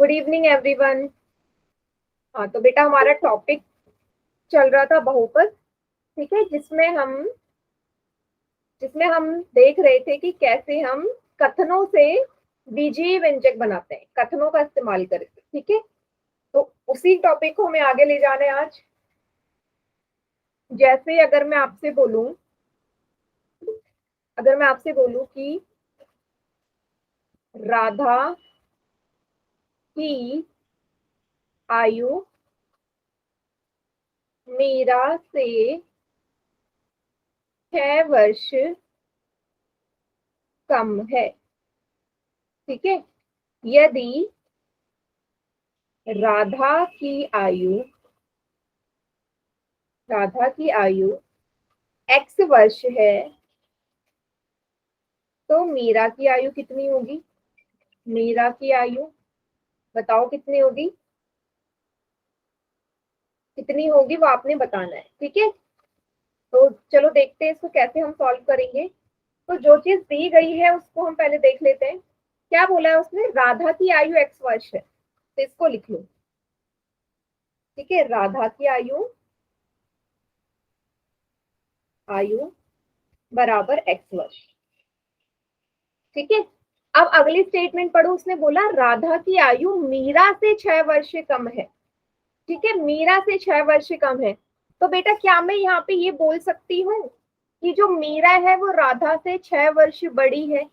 Good evening everyone. हाँ तो बेटा हमारा टॉपिक चल रहा था बहुपद, ठीक है, जिसमें हम देख रहे थे कि कैसे हम कथनों से बीजीय व्यंजक बनाते हैं, कथनों का इस्तेमाल करके। ठीक है, तो उसी टॉपिक को हमें आगे ले जाना है आज। जैसे अगर मैं आपसे बोलूं कि राधा की आयु मीरा से 6 वर्ष कम है। ठीक है, यदि राधा की आयु x वर्ष है तो मीरा की आयु कितनी होगी? मीरा की आयु बताओ कितनी होगी? कितनी होगी वो आपने बताना है। ठीक है, तो चलो देखते हैं इसको कैसे हम सॉल्व करेंगे। तो जो चीज दी गई है उसको हम पहले देख लेते हैं। क्या बोला है उसने? राधा की आयु x वर्ष है, तो इसको लिख लो। ठीक है, राधा की आयु बराबर x वर्ष। ठीक है, अब अगली स्टेटमेंट पढ़ो। उसने बोला राधा की आयु मीरा से 6 वर्ष कम है। ठीक है, मीरा से 6 वर्ष कम है। तो बेटा क्या मैं यहाँ पे ये बोल सकती हूँ कि जो मीरा है वो राधा से 6 वर्ष बड़ी है?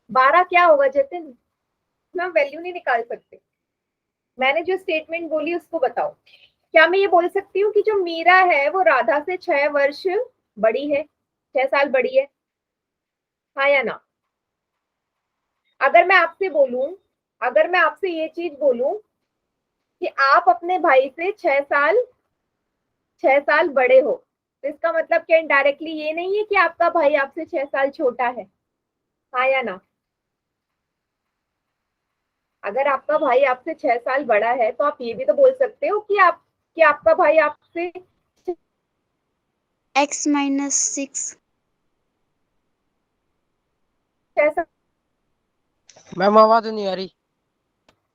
12 क्या होगा जतिन? हम वैल्यू नहीं निकाल सकते। मैंने जो स्टेटमेंट बोली उसको बताओ। क्या मैं ये बोल सकती हूँ कि जो मीरा है वो राधा से 6 वर्ष बड़ी है, 6 साल बड़ी है? हाँ या ना? अगर मैं आपसे ये चीज बोलूं कि आप अपने भाई से 6 साल बड़े हो, तो इसका मतलब क्या इनडायरेक्टली ये नहीं है कि आपका भाई आपसे 6 साल छोटा है? हाँ या ना? अगर आपका भाई आपसे 6 साल बड़ा है तो आप ये भी तो बोल सकते हो कि आपका भाई आपसे x माइनस 6। मैम आवाज नहीं आ रही।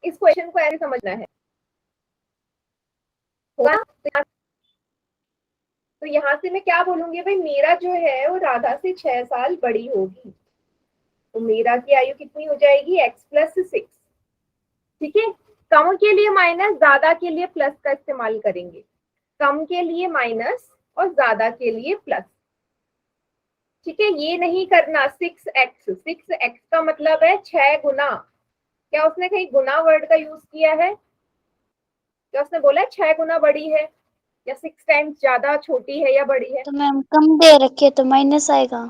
इस क्वेश्चन को ऐसे समझना है, होगा? तो यहाँ से मैं क्या बोलूंगी? भाई मीरा जो है वो राधा से 6 साल बड़ी होगी, तो मीरा की आयु कितनी हो जाएगी? x plus 6। ठीक है, कम के लिए माइनस, ज्यादा के लिए प्लस का इस्तेमाल करेंगे। कम के लिए माइनस और ज्यादा के लिए प्लस। ठीक है, ये नहीं करना 6x का मतलब है 6 गुना। क्या उसने कहीं गुना वर्ड का यूज किया है? क्या उसने बोला 6 गुना बड़ी है या 6 टाइम्स ज्यादा छोटी है या बड़ी है? तो मैम कम दे रखी है तो माइनस आएगा।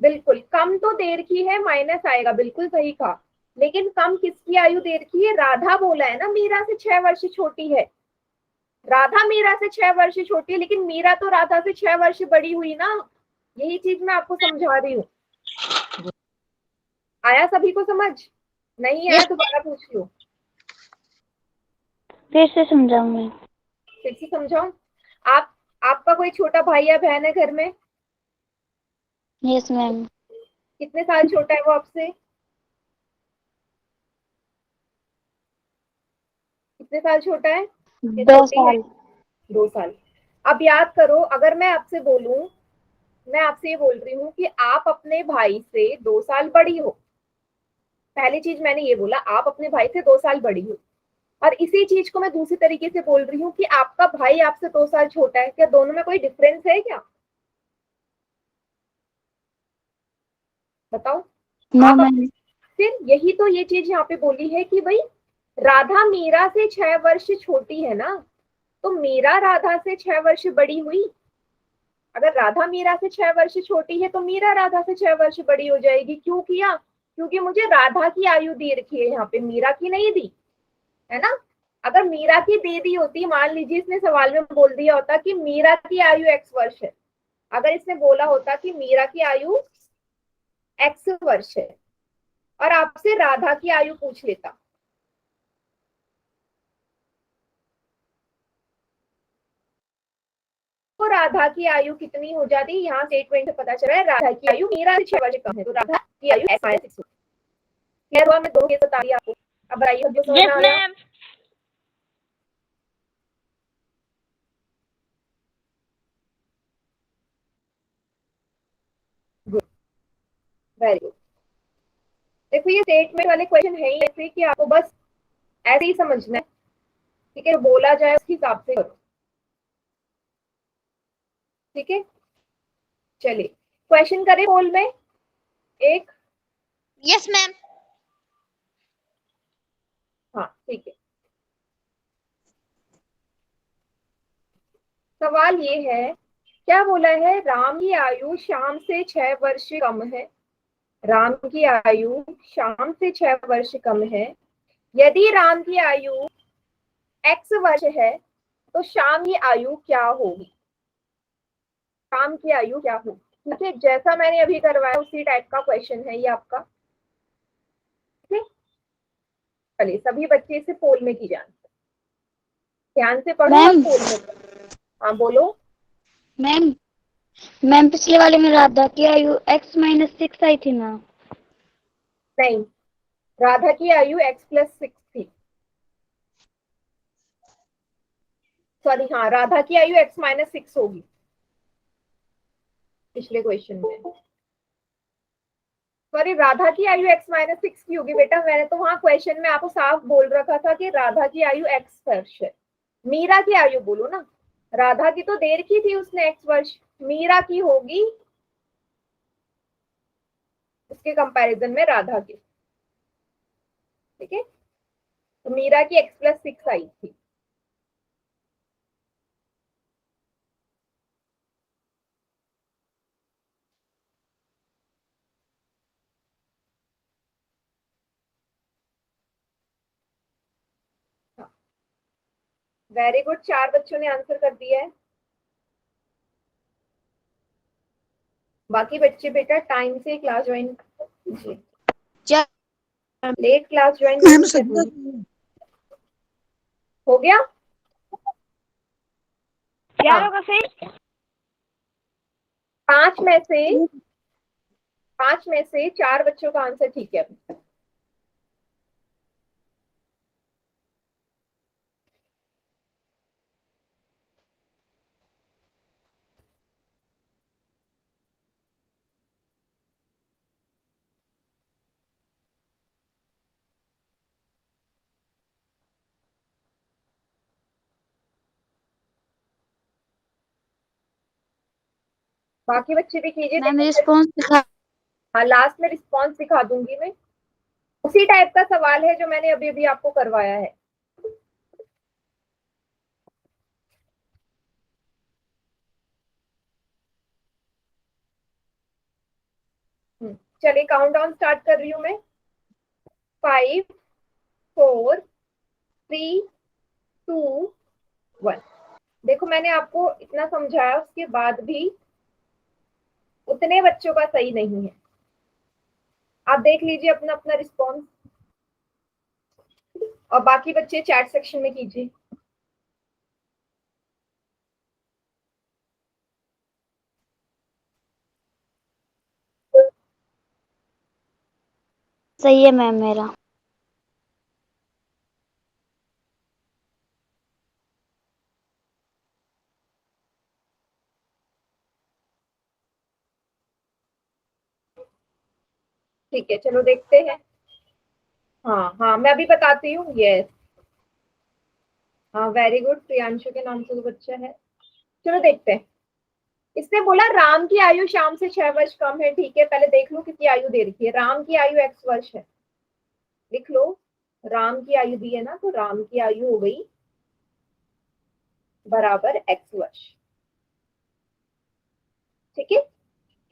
बिल्कुल, कम तो दे रखी है, माइनस आएगा, बिल्कुल सही कहा। लेकिन कम किसकी आयु दे रखी है? राधा बोला है ना मीरा से 6 वर्ष छोटी है। राधा मीरा से 6 वर्ष छोटी है, लेकिन मीरा तो राधा से 6 वर्ष बड़ी हुई ना। यही चीज मैं आपको समझा रही हूँ। आया सभी को समझ? नहीं आया दोबारा पूछ लो। फिर से समझाऊंगी। फिर से समझाऊं? आपका कोई छोटा भाई या बहन है घर में? Yes ma'am. कितने साल छोटा है वो आपसे? कितने साल छोटा है? 2 साल। 2 साल। अब याद करो, अगर मैं आपसे ये बोल रही हूँ कि आप अपने भाई से 2 साल बड़ी हो। पहली चीज मैंने ये बोला, आप अपने भाई से 2 साल बड़ी हो। और इसी चीज को मैं दूसरी तरीके से बोल रही हूँ कि आपका भाई आपसे 2 साल छोटा है। क्या दोनों में कोई डिफरेंस है क्या? बताओ। नो आप मैम। फिर यही तो ये चीज यहाँ पे बोली है कि भाई राधा मीरा से 6 वर्ष छोटी है ना, तो मीरा राधा से 6 वर्ष बड़ी हुई। अगर राधा मीरा से 6 वर्ष छोटी है तो मीरा राधा से 6 वर्ष बड़ी हो जाएगी। क्यों किया? क्योंकि मुझे राधा की आयु दे रखी है, यहाँ पे मीरा की नहीं दी है ना। अगर मीरा की दे दी होती, मान लीजिए इसने सवाल में बोल दिया होता कि मीरा की आयु x वर्ष है, अगर इसने बोला होता कि मीरा की आयु x वर्ष है और आपसे राधा की आयु पूछ लेता, तो राधा की आयु कितनी हो जाती? यहाँ स्टेटमेंट से पता चला है राधा की आयु मीरा से 6 वर्ष कम है, तो राधा की आयु x-6 मैं 2 केस बता दिया आपको। अब बताइए जो समझ यस आ गया। मैम। Very good. देखो ये स्टेटमेंट वाले क्वेश्चन है ही ऐसे कि आपको बस ऐसे ही समझना है, ठीक है, बोला जाए उस हिसाब से करो, ठीक है। चलिए क्वेश्चन करें पोल में एक। Yes ma'am. हाँ ठीक है। सवाल ये है, क्या बोला है, राम की आयु शाम से 6 वर्ष कम है। राम की आयु शाम से 6 वर्ष कम है। यदि राम की आयु x वर्ष है तो शाम की आयु क्या होगी। शाम की आयु क्या होगी, ठीक है। जैसा मैंने अभी करवाया उसी टाइप का क्वेश्चन है ये आपका, ठीक है। चलिए सभी बच्चे इसे पोल में की जान, ध्यान से पढ़ो और मैम। पोल में करो। हाँ बोलो। मैम मैम पिछले वाले में राधा की आयु x-6 आई थी ना। नहीं, राधा की आयु x+6 थी। सॉरी, हाँ राधा की आयु x-6 होगी पिछले क्वेश्चन में। सॉरी, राधा की आयु x-6 की होगी बेटा। मैंने तो वहां क्वेश्चन में आपको साफ बोल रखा था कि राधा की आयु x वर्ष है। मीरा की आयु बोलो ना, राधा की तो देर की थी उसने x वर्ष, मीरा की होगी उसके कंपैरिजन में राधा की, ठीक है। तो मीरा की x+6 आई थी। वेरी गुड, 4 बच्चों ने आंसर कर दिया है। बाकी बच्चे बेटा टाइम से क्लास ज्वाइन कीजिए, लेट क्लास ज्वाइन नहीं करनी है। हो गया यार होगा फिर। 5 में से 4 बच्चों का आंसर ठीक है अभी। बाकी बच्चे भी कीजिए। मैम देखो रिस्पॉन्स दिखा। हाँ, लास्ट में रिस्पॉन्स दिखा दूंगी मैं। उसी टाइप का सवाल है जो मैंने अभी अभी आपको करवाया है। चलिए काउंटडाउन स्टार्ट कर रही हूँ मैं। 5 4 3 2 1। देखो मैंने आपको इतना समझाया उसके बाद भी उतने बच्चों का सही नहीं है। आप देख लीजिए अपना अपना रिस्पॉन्स, और बाकी बच्चे चैट सेक्शन में कीजिए। सही है मैम मेरा। ठीक है चलो देखते हैं। हाँ हाँ मैं अभी बताती हूँ। यस, हाँ वेरी गुड, प्रियांशु के नाम से तो बच्चा है। चलो देखते हैं। इसने बोला राम की आयु शाम से 6 वर्ष कम है, ठीक है। पहले देख लो कितनी आयु दे रखी है। राम की आयु x वर्ष है, लिख लो। राम की आयु दी है ना, तो राम की आयु हो गई बराबर x वर्ष, ठीक है।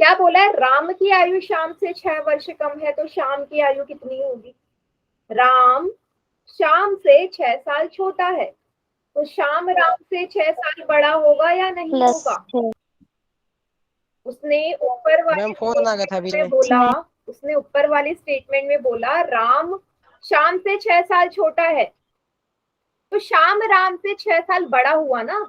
क्या बोला है, राम की आयु शाम से 6 वर्ष कम है, तो शाम की आयु कितनी होगी। राम शाम से 6 साल छोटा है, तो शाम राम से 6 साल बड़ा होगा या नहीं प्लस होगा। उसने ऊपर वाले मैम फोन आ गया था स्टेटमेंट बीच में में। बोला, उसने ऊपर वाले स्टेटमेंट में बोला राम शाम से 6 साल छोटा है, तो शाम राम से 6 साल बड़ा हुआ ना।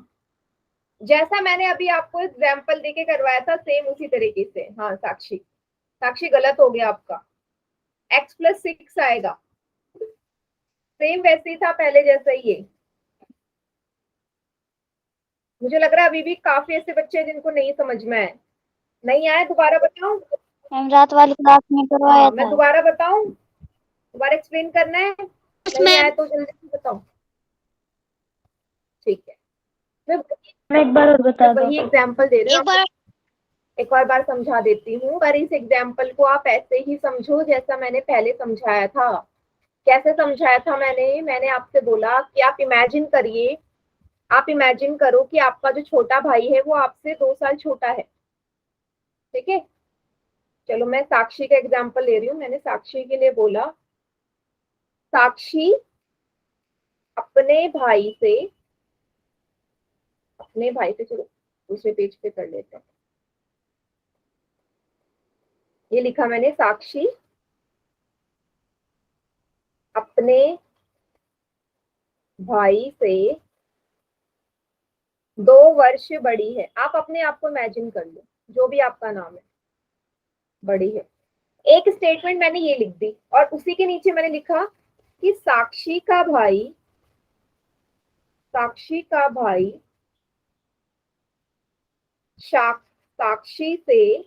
जैसा मैंने अभी आपको एग्जाम्पल देके करवाया था सेम उसी तरीके से। हाँ साक्षी, साक्षी गलत हो गया आपका, x+6 आएगा। सेम वैसे ही था पहले जैसा ही है। मुझे लग रहा है अभी भी काफी ऐसे बच्चे हैं जिनको नहीं समझ में आए। नहीं आए दोबारा बताऊं? मैम रात वाली क्लास में करवाया मैं था। दोबारा बताऊं? दोबारा एक्सप्लेन करना है? नहीं आए तो जल्दी से बताओ। ठीक है, मैं एक बार और बता दो। वही एग्जाम्पल दे रही एक हूँ, बार एक और बार समझा देती हूँ, पर इस एग्जाम्पल को आप ऐसे ही समझो जैसा मैंने पहले समझाया था। कैसे समझाया था मैंने आपसे बोला कि आप इमेजिन करिए, आप इमेजिन करो कि आपका जो छोटा भाई है वो आपसे 2 साल छोटा है। ठीक है, चलो मैं साक्षी का एग्जाम्पल ले रही हूँ। मैंने साक्षी के लिए बोला, साक्षी अपने भाई से, चलो दूसरे पेज पे कर लेते हैं। ये लिखा मैंने, साक्षी अपने भाई से 2 वर्ष बड़ी है। आप अपने आप को इमेजिन कर लो, जो भी आपका नाम है, बड़ी है। एक स्टेटमेंट मैंने ये लिख दी और उसी के नीचे मैंने लिखा कि साक्षी का भाई साक्षी से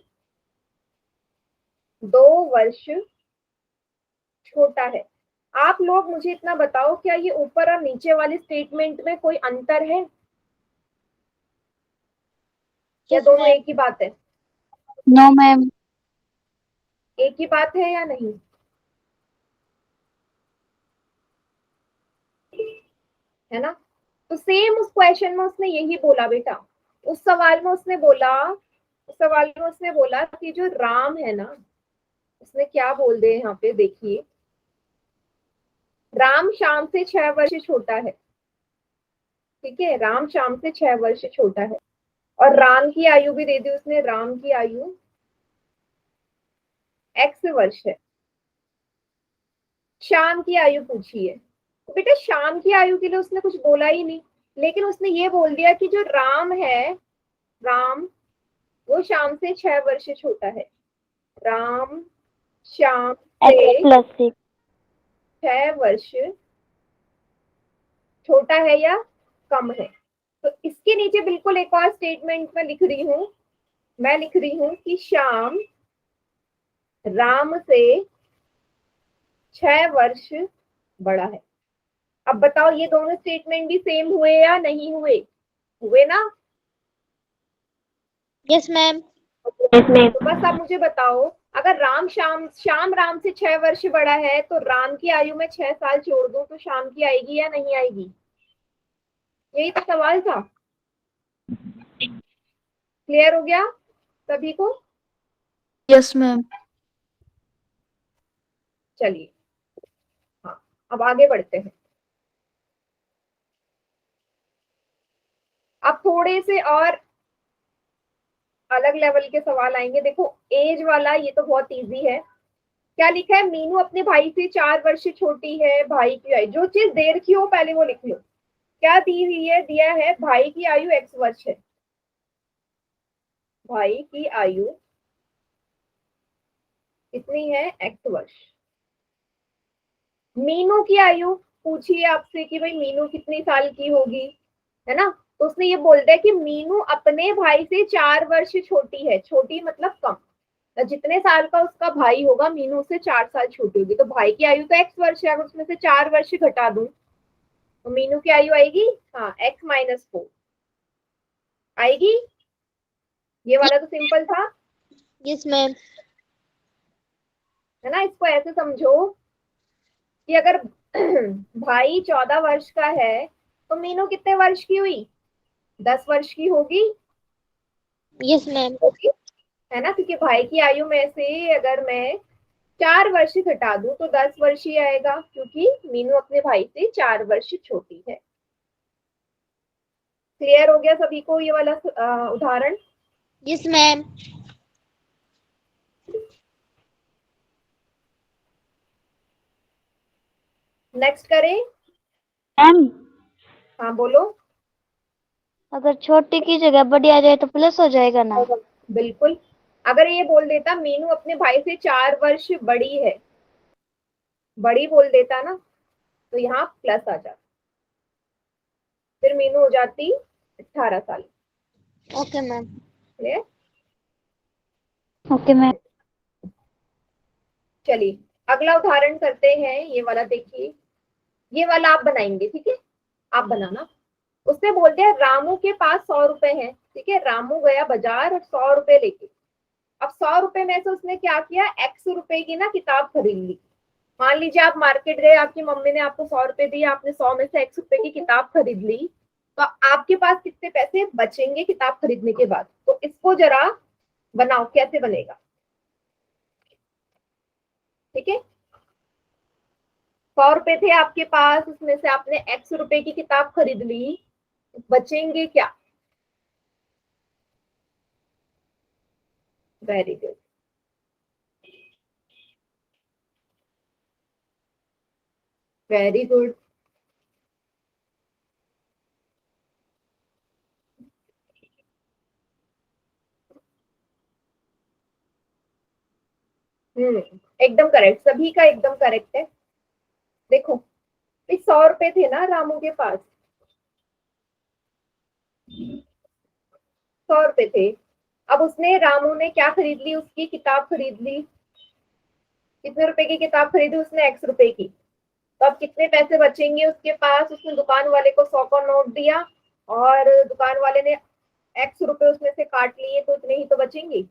2 वर्ष छोटा है। आप लोग मुझे इतना बताओ, क्या ये ऊपर और नीचे वाली स्टेटमेंट में कोई अंतर है या दोनों एक ही बात है? No ma'am. एक ही बात है या नहीं? है ना? तो सेम उस क्वेश्चन में उसने यही बोला बेटा। उस सवाल में उसने बोला कि जो राम है ना, उसने क्या बोल दिया यहाँ पे देखिए, राम श्याम से 6 वर्ष छोटा है। ठीक है, राम श्याम से 6 वर्ष छोटा है और राम की आयु भी दे दी उसने, राम की आयु x वर्ष है। श्याम की आयु पूछी है, तो बेटा श्याम की आयु के लिए उसने कुछ बोला ही नहीं, लेकिन उसने ये बोल दिया कि जो राम है, राम वो श्याम से 6 वर्ष छोटा है। राम श्याम से +6 6 वर्ष छोटा है या कम है। तो इसके नीचे बिल्कुल एक और स्टेटमेंट में लिख रही हूं कि श्याम राम से 6 वर्ष बड़ा है। अब बताओ ये दोनों स्टेटमेंट भी सेम हुए या नहीं हुए? हुए ना? Yes ma'am. तो बस आप मुझे बताओ, अगर श्याम राम से 6 वर्ष बड़ा है तो राम की आयु में 6 साल छोड़ दूं तो श्याम की आएगी या नहीं आएगी? यही तो सवाल था। क्लियर हो गया सभी को? Yes ma'am. चलिए, हाँ अब आगे बढ़ते हैं। अब थोड़े से और अलग लेवल के सवाल आएंगे। देखो एज वाला ये तो बहुत इजी है। क्या लिखा है? मीनू अपने भाई से 4 वर्ष छोटी है। भाई की आयु, जो चीज देर की हो पहले वो लिख लो। क्या दी हुई है? दिया है भाई की आयु x वर्ष है। भाई की आयु कितनी है? x वर्ष। मीनू की आयु पूछिए आपसे कि भाई मीनू कितनी साल की होगी, है ना? तो उसने ये बोल दिया कि मीनू अपने भाई से 4 वर्ष छोटी है। छोटी मतलब कम। तो जितने साल का उसका भाई होगा मीनू से 4 साल छोटी होगी। तो भाई की आयु तो x वर्ष है, अगर उसमें से 4 वर्ष घटा दूं तो मीनू की आयु आएगी, हाँ, x-4 आएगी। ये वाला तो सिंपल था, यस मैम। है ना? इसको ऐसे समझो कि अगर भाई 14 वर्ष का है तो मीनू कितने वर्ष की हुई? 10 वर्ष की होगी, यस मैम। है ना? क्योंकि भाई की आयु में से अगर मैं 4 वर्ष घटा दूं तो 10 वर्ष ही आएगा, क्योंकि मीनू अपने भाई से 4 वर्ष छोटी है। क्लियर हो गया सभी को ये वाला उदाहरण? Yes ma'am. नेक्स्ट करें? मैम हाँ बोलो। अगर छोटी की जगह बड़ी आ जाए तो प्लस हो जाएगा ना? बिल्कुल, अगर ये बोल देता मीनू अपने भाई से 4 वर्ष बड़ी है, बड़ी बोल देता ना, तो यहाँ प्लस आ जाता, फिर मीनू हो जाती 18 साल। Okay, ma'am. Clear? Okay ma'am. चलिए अगला उदाहरण करते हैं, ये वाला देखिए, ये वाला आप बनाएंगे, ठीक है, आप बनाना। उसने बोल दिया रामू के पास 100 रुपए हैं, ठीक है, रामू गया बाजार और 100 रुपए लेके। अब 100 रुपए में से उसने क्या किया, x रुपए की ना किताब खरीद ली। मान लीजिए आप मार्केट गए, आपकी मम्मी ने आपको 100 रुपए दिए, आपने 100 में से x रुपए की किताब खरीद ली, तो आपके पास कितने पैसे बचेंगे किताब खरीदने के बाद? तो इसको जरा बनाओ, कैसे बनेगा, ठीक है। 100 रुपए थे आपके पास, उसमें से आपने x रुपए की किताब खरीद ली, बचेंगे क्या? Very good, very good. एकदम करेक्ट, सभी का एकदम करेक्ट है। देखो 100 रुपए थे ना रामू के पास, 100 रुपए थे। अब उसने, रामू ने क्या खरीद ली, उसकी किताब खरीद ली। कितने रुपए की किताब खरीदी उसने, x रुपए की। तो अब कितने पैसे बचेंगे उसके पास? उसने दुकान वाले को 100 का नोट दिया और दुकान वाले ने x रुपए उसमें से काट लिए, तो इतने ही तो बचेंगे,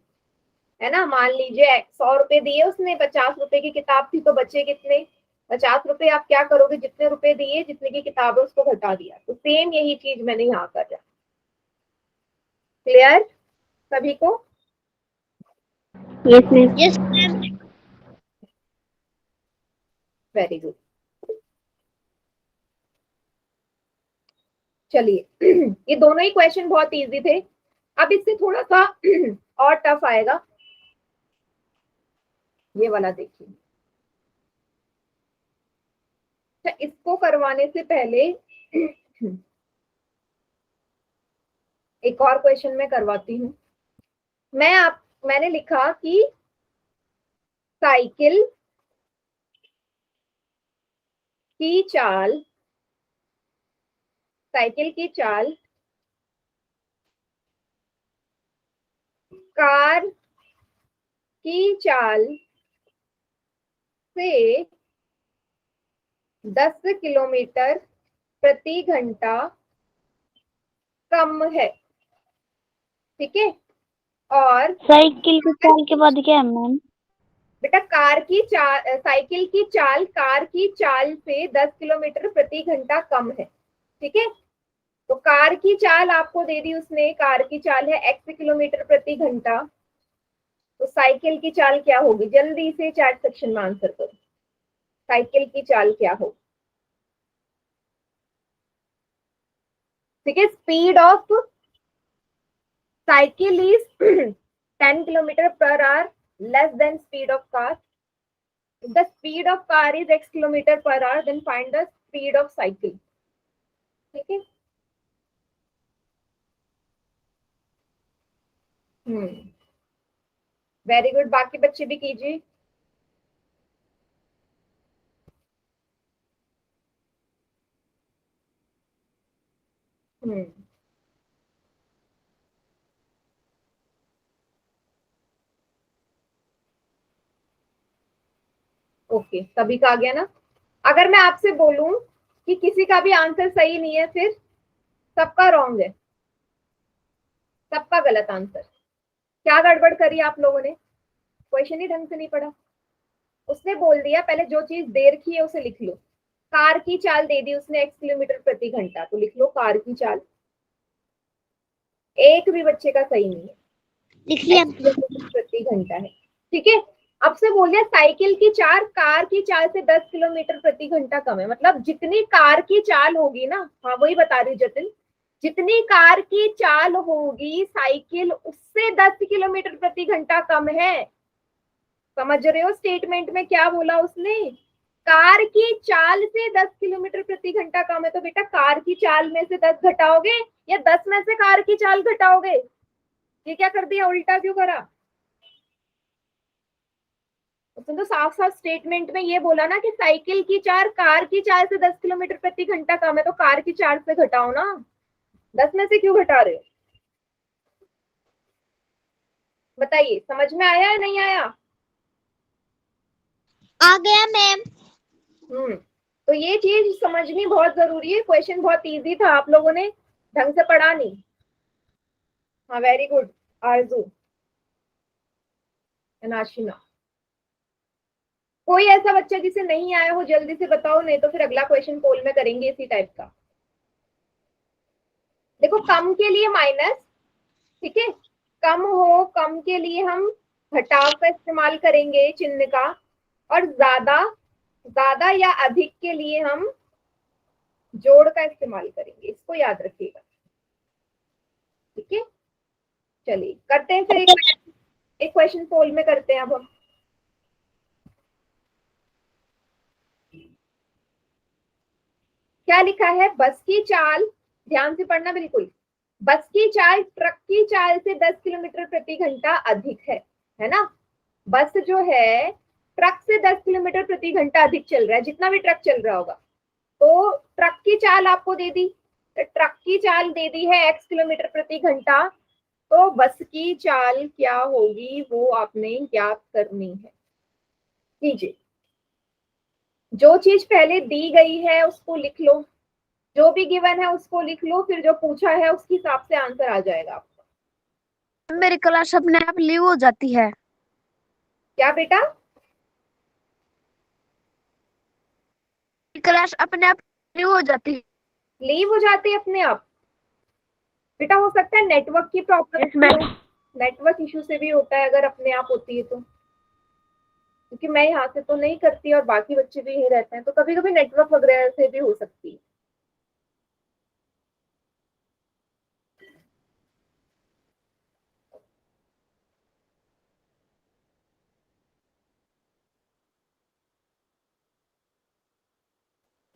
है ना। मान लीजिए 100 रुपए दिए उसने, 50 रुपए की किताब थी, तो बचे कितने, 50 रुपए। आप क्या करोगे, जितने रुपए दिए, जितने की किताब है उसको घटा दिया। तो सेम यही चीज मैंने यहाँ कर। क्लियर सभी को? Yes ma'am. Yes, ma'am. Very good. चलिए ये दोनों ही क्वेश्चन बहुत इजी थे। अब इससे थोड़ा सा और टफ आएगा, ये वाला देखिए। अच्छा, इसको करवाने से पहले एक और क्वेश्चन मैं करवाती हूँ। मैंने लिखा कि साइकिल की चाल, साइकिल की चाल कार की चाल से 10 किलोमीटर प्रति घंटा कम है, ठीक है। और साइकिल की चाल के बाद क्या है मैम? बेटा साइकिल की चाल कार की चाल से 10 किलोमीटर प्रति घंटा कम है, ठीक है। तो कार की चाल आपको दे दी उसने, कार की चाल है x किलोमीटर प्रति घंटा, तो साइकिल की चाल क्या होगी? जल्दी से चैट सेक्शन में आंसर करो, साइकिल की चाल क्या होगी? ठीक है, speed of cycle is 10 kilometre per hour less than speed of car. The speed of car is x kilometer per hour, then find the speed of cycle. ठीक है, वेरी गुड, बाकी बच्चे भी कीजिए। ओके, सभी का आ गया ना? अगर मैं आपसे बोलूं कि किसी का भी आंसर सही नहीं है, फिर सबका रॉन्ग है, सबका गलत आंसर, क्या गड़बड़ करी आप लोगों ने? क्वेश्चन ही ढंग से नहीं पढ़ा। उसने बोल दिया, पहले जो चीज दे रखी है उसे लिख लो। कार की चाल दे दी उसने x किलोमीटर प्रति घंटा, तो लिख लो कार की चाल। एक भी बच्चे का सही नहीं है, लिख लिया। x किलोमीटर प्रति घंटा है, ठीक है। अब से बोल दिया साइकिल की चाल कार की चाल से 10 किलोमीटर प्रति घंटा कम है, मतलब जितनी कार की चाल होगी ना, हाँ वही बता रही जतिन, जितनी कार की चाल होगी साइकिल उससे 10 किलोमीटर प्रति घंटा कम है। समझ रहे हो स्टेटमेंट में क्या बोला उसने? कार की चाल से 10 किलोमीटर प्रति घंटा कम है, तो बेटा कार की चाल में से 10 घटाओगे या 10 में से कार की चाल घटाओगे? ये क्या कर दिया, उल्टा क्यों करा? उसने तो साफ साफ स्टेटमेंट में ये बोला ना कि साइकिल की चाल कार की चाल से 10 किलोमीटर प्रति घंटा कम है, तो कार की चाल से घटाओ ना, 10 में से क्यों घटा रहे हो? बताइए, समझ में आया या नहीं आया? आ गया मैम। तो ये चीज समझनी बहुत जरूरी है। क्वेश्चन बहुत इजी था, आप लोगों ने ढंग से पढ़ा नहीं। हाँ, वेरी गुड आरजू नाशिना। कोई ऐसा बच्चा जिसे नहीं आया हो जल्दी से बताओ, नहीं तो फिर अगला क्वेश्चन पोल में करेंगे इसी टाइप का। देखो, कम के लिए माइनस, ठीक है, कम हो, कम के लिए हम घटाव का इस्तेमाल करेंगे चिन्ह का, और ज्यादा, ज्यादा या अधिक के लिए हम जोड़ का इस्तेमाल करेंगे, इसको याद रखिएगा, ठीक है। चलिए करते हैं फिर एक क्वेश्चन पोल में करते हैं अब हम। क्या लिखा है? बस की चाल, ध्यान से पढ़ना बिल्कुल, बस की चाल ट्रक की चाल से 10 किलोमीटर प्रति घंटा अधिक है ना। बस जो है ट्रक से 10 किलोमीटर प्रति घंटा अधिक चल रहा है, जितना भी ट्रक चल रहा होगा। तो ट्रक की चाल आपको दे दी, तो ट्रक की चाल दे दी है x किलोमीटर प्रति घंटा, तो बस की चाल क्या होगी वो आपने ज्ञात करनी है। कीजिए, जो चीज पहले दी गई है उसको लिख लो, जो भी गिवन है उसको लिख लो, फिर जो पूछा है उसके हिसाब से आंसर आ जाएगा आपका। मेरी क्लास अपने आप लीव हो जाती है। क्या बेटा? क्लास अपने आप लीव हो जाती है। लीव हो जाती है अपने आप? बेटा हो सकता है नेटवर्क की प्रॉब्लम, नेटवर्क इशू से भी होता है अगर अपने आप होती है तो, क्योंकि मैं यहाँ से तो नहीं करती और बाकी बच्चे भी यही रहते हैं, तो कभी कभी नेटवर्क वगैरह से भी हो सकती है।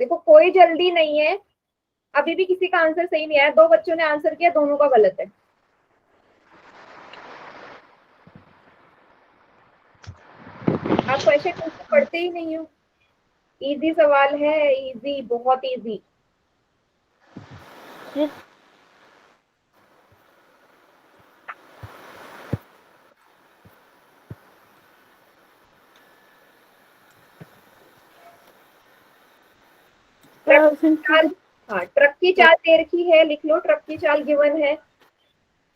देखो, कोई जल्दी नहीं है, अभी भी किसी का आंसर सही नहीं आया, दो बच्चों ने आंसर किया, दोनों का गलत है। आप क्वेश्चन पढ़ते ही नहीं हो। इजी सवाल है, इजी, बहुत इजी। हाँ, ट्रक की चाल दे रखी है, लिख लो, ट्रक की चाल गिवन है।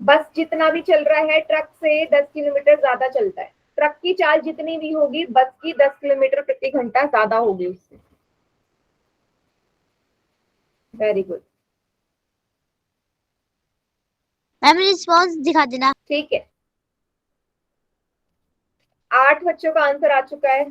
बस जितना भी चल रहा है ट्रक से 10 किलोमीटर ज्यादा चलता है, ट्रक की चाल जितनी भी होगी बस की 10 किलोमीटर प्रति घंटा ज्यादा होगी उससे। वेरी गुड, मैम रिस्पॉन्स दिखा देना। ठीक है। 8 बच्चों का आंसर आ चुका है।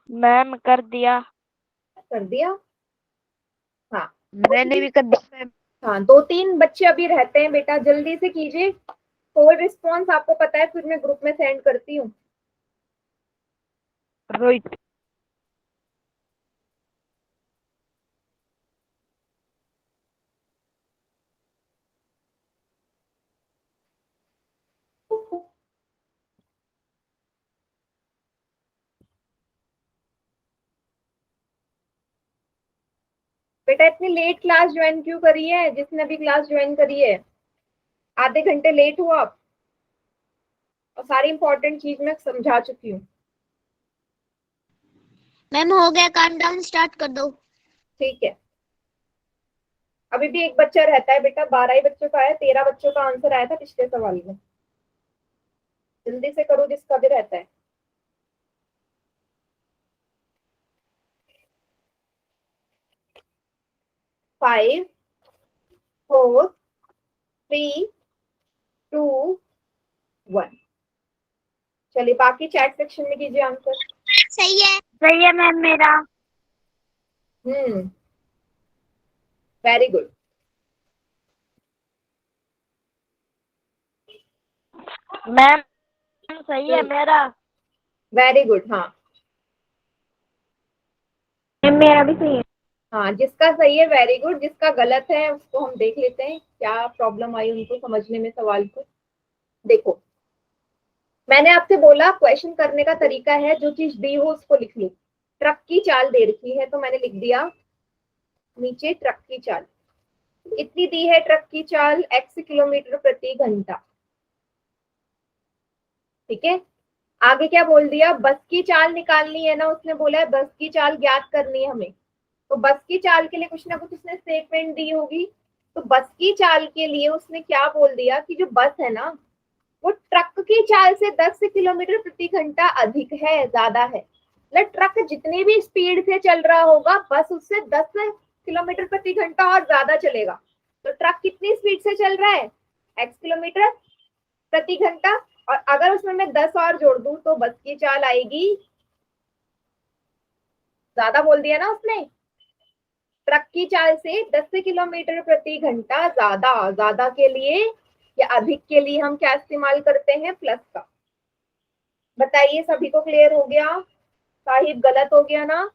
मैम कर दिया। कर दिया? हाँ, मैंने भी कर दिया मैम। हाँ, 2-3 बच्चे अभी रहते हैं बेटा, जल्दी से कीजिए। फुल रिस्पॉन्स आपको पता है, फिर मैं ग्रुप में सेंड करती हूँ। रोहित। बेटा इतनी लेट क्लास ज्वाइन क्यों करी है? जिसने भी क्लास ज्वाइन करी है, आधे घंटे लेट हुआ आप, और सारी इंपॉर्टेंट चीज मैं समझा चुकी हूँ। मैम हो गया, काम डाउन स्टार्ट कर दो। ठीक है, अभी भी एक बच्चा रहता है बेटा, 12 ही बच्चों का है, 13 बच्चों का आंसर आया था पिछले सवाल में। जल्दी से करो जिसका भी रहता है। 5, 4, 3, 2, 1। चलिए बाकी चैट सेक्शन में कीजिए आंसर। सही है मैम मेरा। Very good. मैम सही है मेरा। Very good. हाँ मैम मेरा भी सही है। हाँ, जिसका सही है वेरी गुड, जिसका गलत है उसको हम देख लेते हैं क्या प्रॉब्लम आई उनको समझने में सवाल को। देखो, मैंने आपसे बोला क्वेश्चन करने का तरीका है जो चीज दी हो उसको लिख लो। ट्रक की चाल दे रखी है तो मैंने लिख दिया नीचे ट्रक की चाल। इतनी दी है ट्रक की चाल x किलोमीटर प्रति घंटा। ठीक है, आगे क्या बोल दिया, बस की चाल निकालनी है ना, उसने बोला है बस की चाल ज्ञात करनी है हमें। तो बस की चाल के लिए कुछ ना कुछ उसने स्टेटमेंट दी होगी। तो बस की चाल के लिए उसने क्या बोल दिया कि जो बस है ना वो ट्रक की चाल से 10 किलोमीटर प्रति घंटा अधिक है, ज्यादा है। मतलब ट्रक जितनी भी स्पीड से चल रहा होगा बस उससे 10 किलोमीटर प्रति घंटा और ज्यादा चलेगा। तो ट्रक कितनी स्पीड से चल रहा है, x किलोमीटर प्रति घंटा, और अगर उसमें मैं 10 और जोड़ दूं तो बस की चाल आएगी, ज्यादा बोल दिया ना उसने, ट्रक की चाल से 10 किलोमीटर प्रति घंटा ज्यादा। ज्यादा के लिए या अधिक के लिए हम क्या इस्तेमाल करते हैं, प्लस का। बताइए सभी को क्लियर हो गया? साहिब गलत हो गया ना,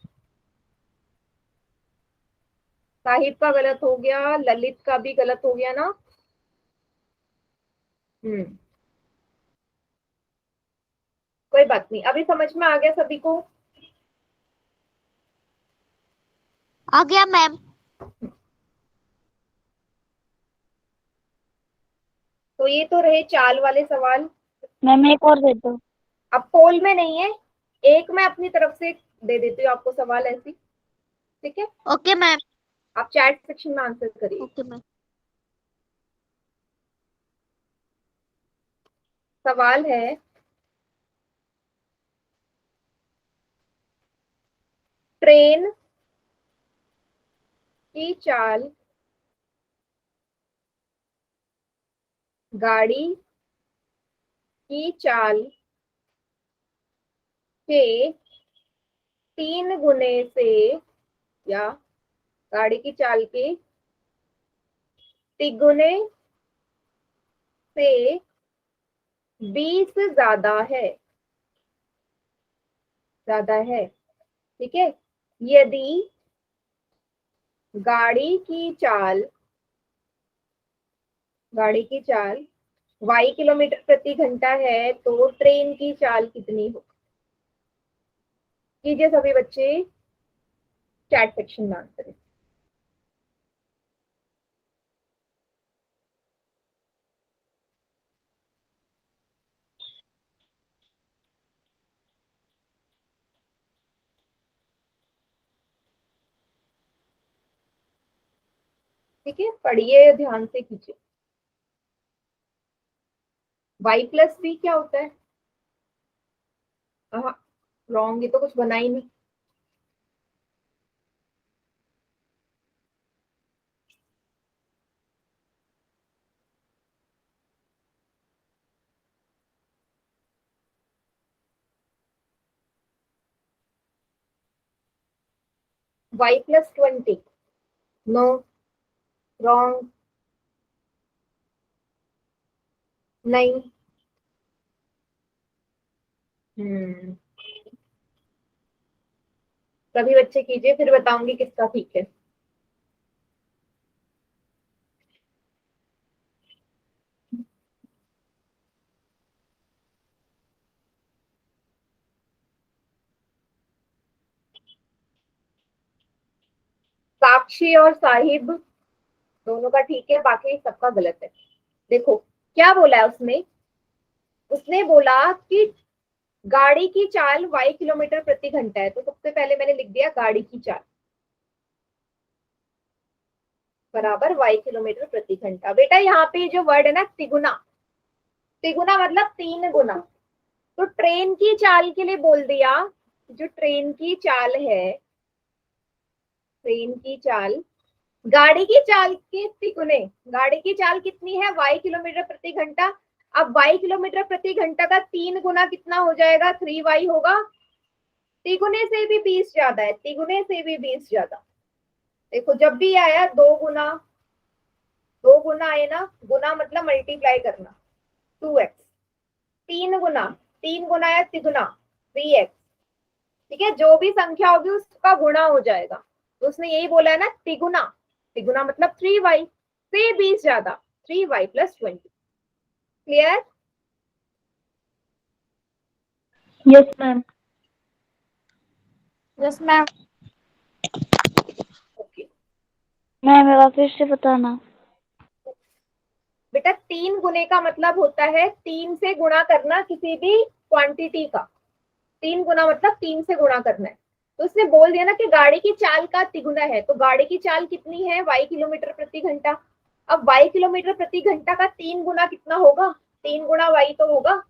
साहिब का गलत हो गया, ललित का भी गलत हो गया ना। कोई बात नहीं, अभी समझ में आ गया सभी को? आ गया मैम। तो ये तो रहे चाल वाले सवाल। मैम एक और दे दो। अब पोल में नहीं है, एक मैं अपनी तरफ से दे देती हूँ आपको सवाल ऐसी। ठीक है, ओके मैम। आप चैट सेक्शन में आंसर करिए। Okay ma'am. सवाल है, ट्रेन की चाल गाड़ी की चाल के 3 गुने से, या गाड़ी की चाल के तिगुने से 20 ज्यादा है, ज्यादा है। ठीक है, यदि गाड़ी की चाल y किलोमीटर प्रति घंटा है तो ट्रेन की चाल कितनी हो? कीजिए सभी बच्चे चैट सेक्शन में आंसर। ठीक है, पढ़िए ध्यान से कीजिए। y प्लस बी क्या होता है? हाँ रॉन्ग, ये तो कुछ बना ही नहीं। y प्लस 20, नो, रॉन्ग, नहीं। सभी बच्चे कीजिए, फिर बताऊंगी किसका ठीक है। साक्षी और साहिब दोनों का ठीक है, बाकी सबका गलत है। देखो क्या बोला है उसने, उसने बोला कि गाड़ी की चाल y किलोमीटर प्रति घंटा है। तो सबसे पहले मैंने लिख दिया गाड़ी की चाल बराबर y किलोमीटर प्रति घंटा। बेटा यहाँ पे जो वर्ड है ना तिगुना, तिगुना मतलब 3 गुना। तो ट्रेन की चाल के लिए बोल दिया, जो ट्रेन की चाल है, ट्रेन की चाल गाड़ी की चाल के तिगुने। गाड़ी की चाल कितनी है, y किलोमीटर प्रति घंटा। अब y किलोमीटर प्रति घंटा का 3 गुना कितना हो जाएगा, 3y होगा। तिगुने से भी 20 ज्यादा है, तिगुने से भी 20 ज्यादा। देखो जब भी आया 2 गुना, 2 गुना आए ना, गुना मतलब मल्टीप्लाई करना, 2x। तीन गुना या तिगुना 3x, ठीक है, जो भी संख्या होगी उसका गुणा हो जाएगा। तो उसने यही बोला है ना, तिगुना, तिगुना मतलब 3y से 20 ज्यादा, 3y + 20। Clear? Yes ma'am. Yes ma'am. Okay ma'am एक बार फिर से बताना। बेटा, 3 गुने का मतलब होता है 3 से गुणा करना किसी भी क्वांटिटी का। 3 गुना मतलब 3 से गुणा करना है। तो उसने बोल दिया ना कि गाड़ी की चाल का तिगुना है, तो गाड़ी की चाल कितनी है, y किलोमीटर प्रति घंटा। अब y किलोमीटर प्रति घंटा का 3 गुना कितना होगा, 3 गुना y तो होगा।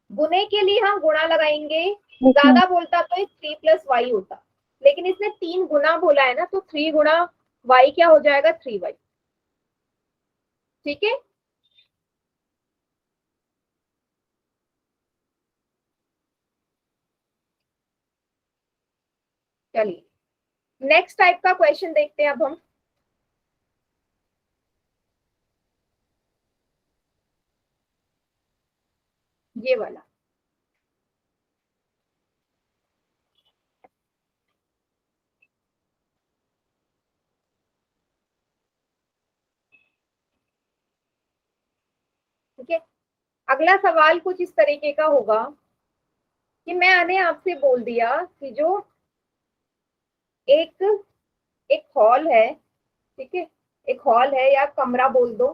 गुने के लिए हम गुणा लगाएंगे, ज्यादा बोलता तो 3 + y होता, लेकिन इसने 3 गुना बोला है ना, तो 3 गुना y क्या हो जाएगा, 3y। ठीक है, चलिए नेक्स्ट टाइप का क्वेश्चन देखते हैं अब हम। ये वाला, ठीक है। अगला सवाल कुछ इस तरीके का होगा कि मैंने आपसे बोल दिया कि जो एक एक हॉल है, ठीक है, एक हॉल है या कमरा बोल दो,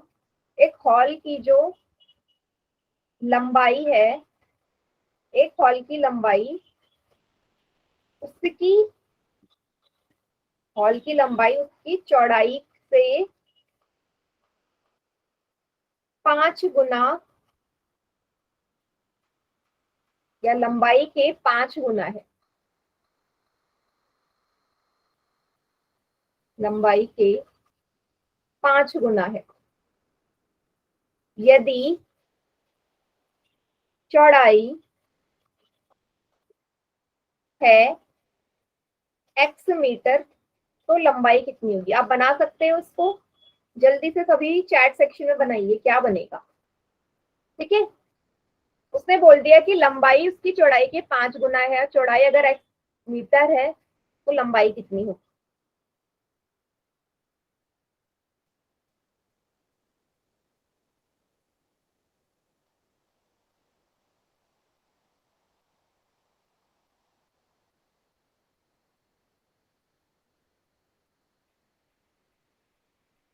एक हॉल की जो लंबाई है, एक हॉल की लंबाई उसकी, हॉल की लंबाई उसकी चौड़ाई से 5 गुना या लंबाई के 5 गुना है, लंबाई के 5 गुना है, यदि चौड़ाई है x मीटर, तो लंबाई कितनी होगी। आप बना सकते हो उसको, जल्दी से सभी चैट सेक्शन में बनाइए क्या बनेगा। ठीक है, उसने बोल दिया कि लंबाई उसकी चौड़ाई के 5 गुना है, चौड़ाई अगर x मीटर है तो लंबाई कितनी होगी।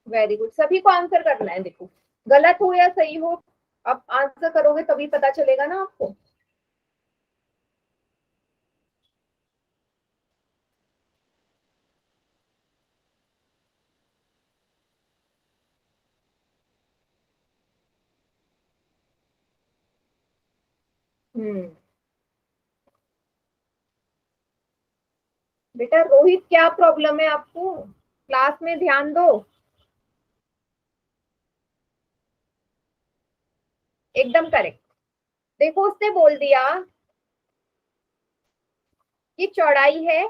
वेरी गुड, सभी को आंसर करना है। देखो गलत हो या सही हो, आप आंसर करोगे तभी पता चलेगा ना आपको। बेटा रोहित, क्या प्रॉब्लम है आपको, क्लास में ध्यान दो। एकदम करेक्ट। देखो उसने बोल दिया कि चौड़ाई है,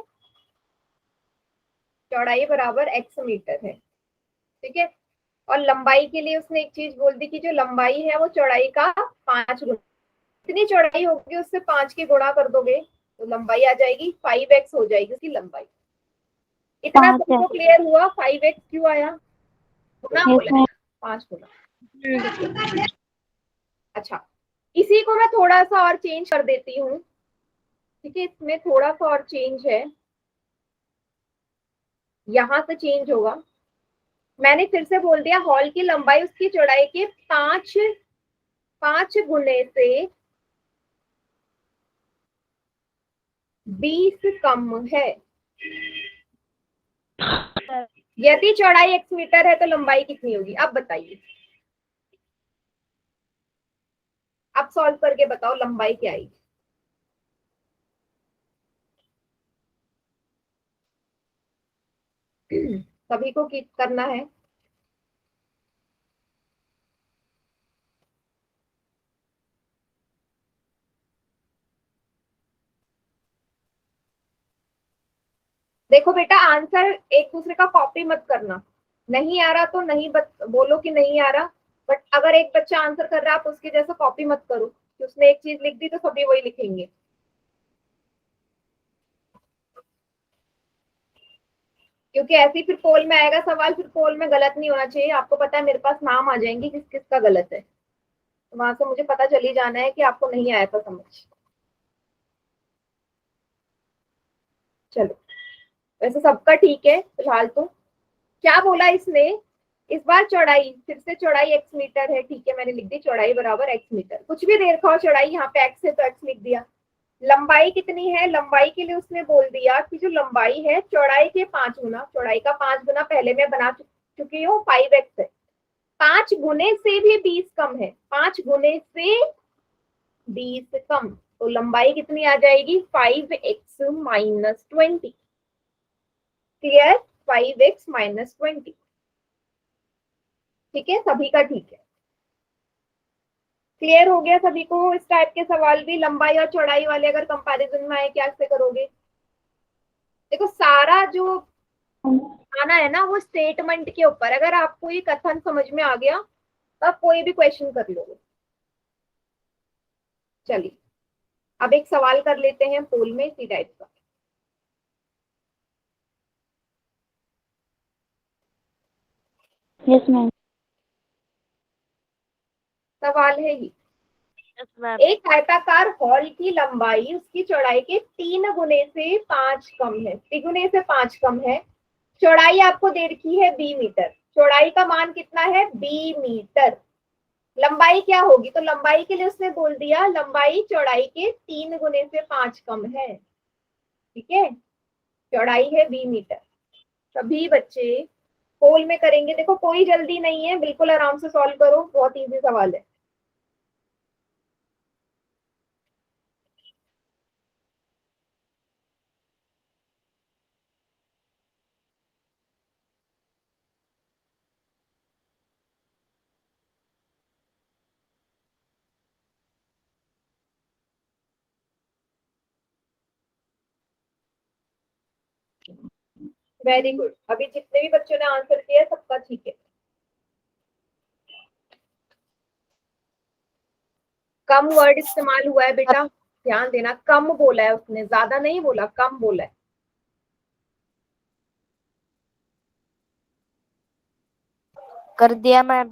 चौड़ाई बराबर x मीटर है, ठीक है, और लंबाई के लिए उसने एक चीज बोल दी कि जो लंबाई है वो चौड़ाई का 5 गुना। कितनी चौड़ाई होगी उससे 5 के गुणा कर दोगे तो लंबाई आ जाएगी 5x हो जाएगी उसकी लंबाई। इतना तुमको क्लियर हुआ 5x क्यों आया, गुना बोला है ना, 5 गुना। अच्छा, इसी को मैं थोड़ा सा और चेंज कर देती हूँ, ठीक है, इसमें थोड़ा सा और चेंज है, यहां से चेंज होगा। मैंने फिर से बोल दिया हॉल की लंबाई उसकी चौड़ाई के 5 गुने से 20 कम है। यदि चौड़ाई x मीटर है तो लंबाई कितनी होगी, आप बताइए, आप सॉल्व करके बताओ लंबाई क्या आएगी। सभी को करना है। देखो बेटा, आंसर एक दूसरे का कॉपी मत करना, नहीं आ रहा तो नहीं बोलो कि नहीं आ रहा, बट अगर एक बच्चा आंसर कर रहा है आप उसके जैसा कॉपी मत करो, कि उसने एक चीज लिख दी तो सभी वही लिखेंगे। क्योंकि ऐसे ही फिर पोल में आएगा सवाल, फिर पोल में गलत नहीं होना चाहिए। आपको पता है मेरे पास नाम आ जाएंगे किस किस का गलत है, तो वहां से मुझे पता चल ही जाना है कि आपको नहीं आया था समझ। चलो, वैसे सबका ठीक है फिलहाल तो। क्या बोला इसने इस बार? चौड़ाई, फिर से चौड़ाई x मीटर है, ठीक है मैंने लिख दी चौड़ाई बराबर x मीटर। कुछ भी दे रखा हो चौड़ाई, यहाँ पे x है तो x लिख दिया। लंबाई कितनी है? लंबाई के लिए उसने बोल दिया कि जो लंबाई है चौड़ाई के 5 गुना, चौड़ाई का 5 गुना पहले मैं बना चुकी हूँ, 5x है। 5 गुने से भी 20 कम है, 5 गुने से 20 कम, तो लंबाई कितनी आ जाएगी? 5x minus 20। Clear? 5x minus 20। ठीक है, सभी का ठीक है। क्लियर हो गया सभी को? इस टाइप के सवाल भी लंबाई और चौड़ाई वाले अगर कंपैरिजन में आए क्या से करोगे? देखो सारा जो आना है ना वो स्टेटमेंट के ऊपर। अगर आपको ये कथन समझ में आ गया तो आप कोई भी क्वेश्चन कर लोगे। चलिए अब एक सवाल कर लेते हैं पोल में इसी टाइप का। Yes ma'am. सवाल है ही, यस मैम। एक आयताकार हॉल की लंबाई उसकी चौड़ाई के 3 गुने से 5 कम है, तिगुने से 5 कम है। चौड़ाई आपको दे रखी है b मीटर, चौड़ाई का मान कितना है? b metre. लंबाई क्या होगी? तो लंबाई के लिए उसने बोल दिया लंबाई चौड़ाई के 3 गुने से 5 कम है। ठीक है, चौड़ाई है b मीटर। सभी बच्चे पोल में करेंगे। देखो कोई जल्दी नहीं है, बिल्कुल आराम से सॉल्व करो, बहुत इजी सवाल है। वेरी गुड, अभी जितने भी बच्चों ने आंसर किया सबका ठीक है। कम वर्ड इस्तेमाल हुआ है बेटा, ध्यान देना, कम बोला है उसने, ज्यादा नहीं बोला, कम बोला है। कर दिया मैम।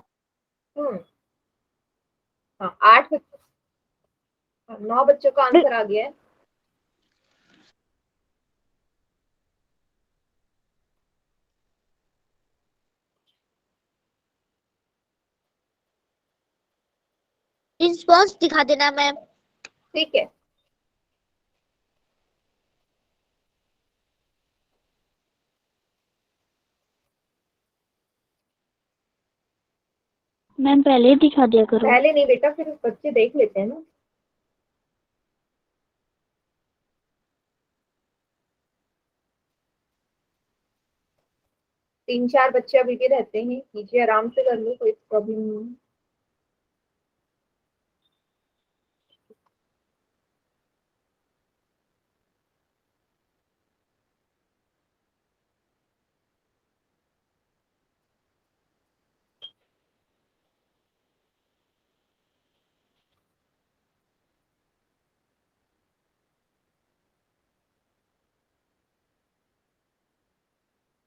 हाँ 8 बच्चों, 9 बच्चों का आंसर आ गया है। रिस्पॉन्स दिखा देना मैम। ठीक है, मैम पहले ही दिखा दिया करो। पहले नहीं बेटा, फिर बच्चे देख लेते हैं ना। तीन चार बच्चे अभी भी रहते हैं, कीजिए आराम से कर लो, कोई प्रॉब्लम नहीं है।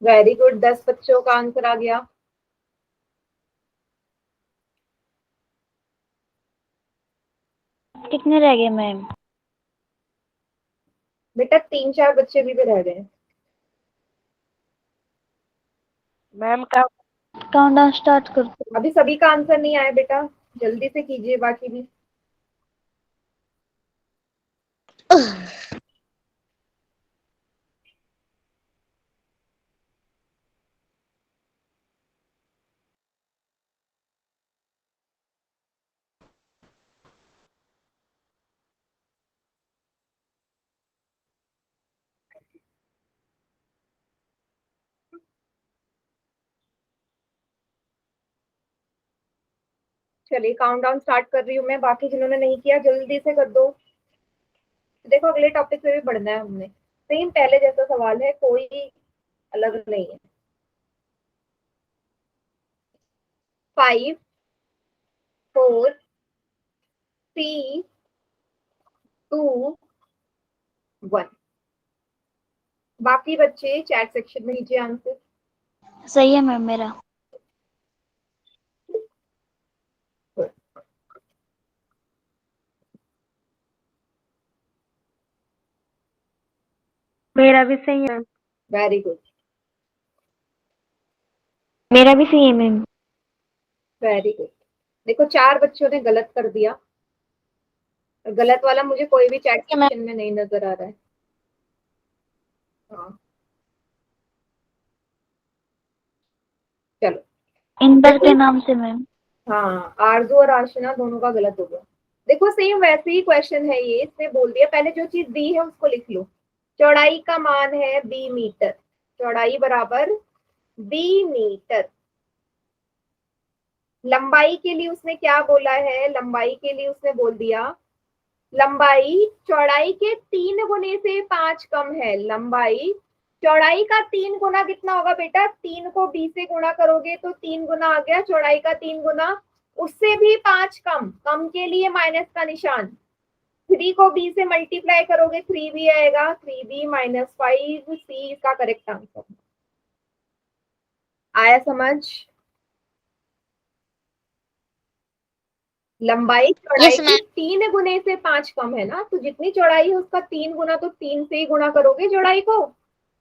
वेरी गुड, 10 बच्चों का आंसर आ गया। कितने रह गए मैम? बेटा 3 4 बच्चे भी रह गए हैं। मैम का काउंटडाउन स्टार्ट कर दो। अभी सभी का आंसर नहीं आया बेटा, जल्दी से कीजिए बाकी भी। चलिए काउंटडाउन स्टार्ट कर रही हूँ मैं, बाकी जिन्होंने नहीं किया जल्दी से कर दो। देखो अगले टॉपिक पे भी बढ़ना है हमने, सेम पहले जैसा सवाल है, कोई अलग नहीं है। 5 4 3, 2, 1। बाकी बच्चे चैट सेक्शन में लीजिए आंसर। सही है मैम मेरा। मेरा भी सही है। वेरी गुड, मेरा भी सही है मैम। Very good. देखो 4 बच्चों ने गलत कर दिया, गलत वाला मुझे कोई भी चैट सेक्शन में नहीं नजर आ रहा है। हाँ चलो, इंदर के देखो नाम से मैम। हाँ, आरजू और आशना दोनों का गलत हो गया। देखो सेम वैसे ही क्वेश्चन है ये, इसने बोल दिया पहले जो चीज दी है उसको लिख लो। चौड़ाई का मान है b मीटर, चौड़ाई बराबर b मीटर। लंबाई के लिए उसने क्या बोला है, लंबाई के लिए उसने बोल दिया लंबाई चौड़ाई के 3 गुने से 5 कम है। लंबाई चौड़ाई का 3 गुना कितना होगा बेटा, 3 को b से गुणा करोगे तो 3 गुना आ गया, चौड़ाई का 3 गुना, उससे भी 5 कम, कम के लिए माइनस का निशान। 3 को b से मल्टीप्लाई करोगे 3b आएगा, 3b माइनस 5c इसका करेक्ट आंसर। आया समझ? लंबाई चौड़ाई Yes, की ma'am. 3 गुने से 5 कम है ना, तो जितनी चौड़ाई है उसका 3 गुना, तो 3 से ही गुणा करोगे चौड़ाई को।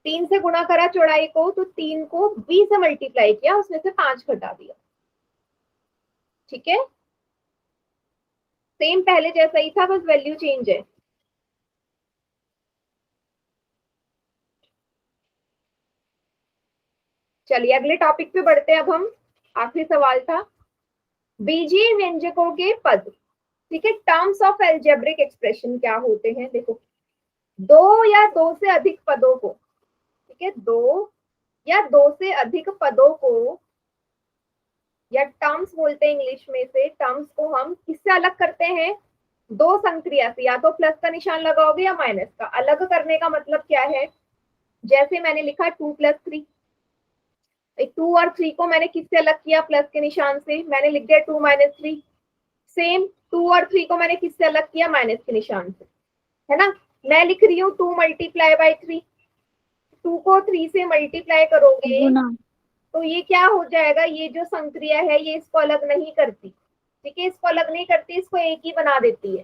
3 से गुणा करा चौड़ाई को तो 3 को 20 से मल्टीप्लाई किया, उसमें से 5 घटा दिया। ठीक है, सेम पहले जैसा ही था, बस वैल्यू चेंज है। चलिए अगले टॉपिक पे बढ़ते हैं अब हम। आखिरी सवाल था बीजीय व्यंजकों के पद। ठीक है, टर्म्स ऑफ एल्जेब्रिक एक्सप्रेशन क्या होते हैं। देखो, 2 या 2 से अधिक पदों को, ठीक है, 2 या 2 से अधिक पदों को, या टर्म्स बोलते हैं इंग्लिश में से, टर्म्स को हम किससे अलग करते हैं, 2 संक्रिया से। या तो प्लस का निशान लगाओगे या माइनस का। अलग करने का मतलब क्या है, जैसे मैंने लिखा 2 + 3, 2 और 3 को मैंने किससे अलग किया, प्लस के निशान से, मैंने लिख दिया 2 - 3। सेम 2 और 3 को मैंने किससे अलग किया, माइनस के निशान से, है ना। मैं लिख रही हूँ 2 × 3, 2 को 3 से मल्टीप्लाई करोगे गुना। तो ये क्या हो जाएगा, ये जो संक्रिया है ये इसको अलग नहीं करती। ठीक है, इसको अलग नहीं करती, इसको एक ही बना देती है।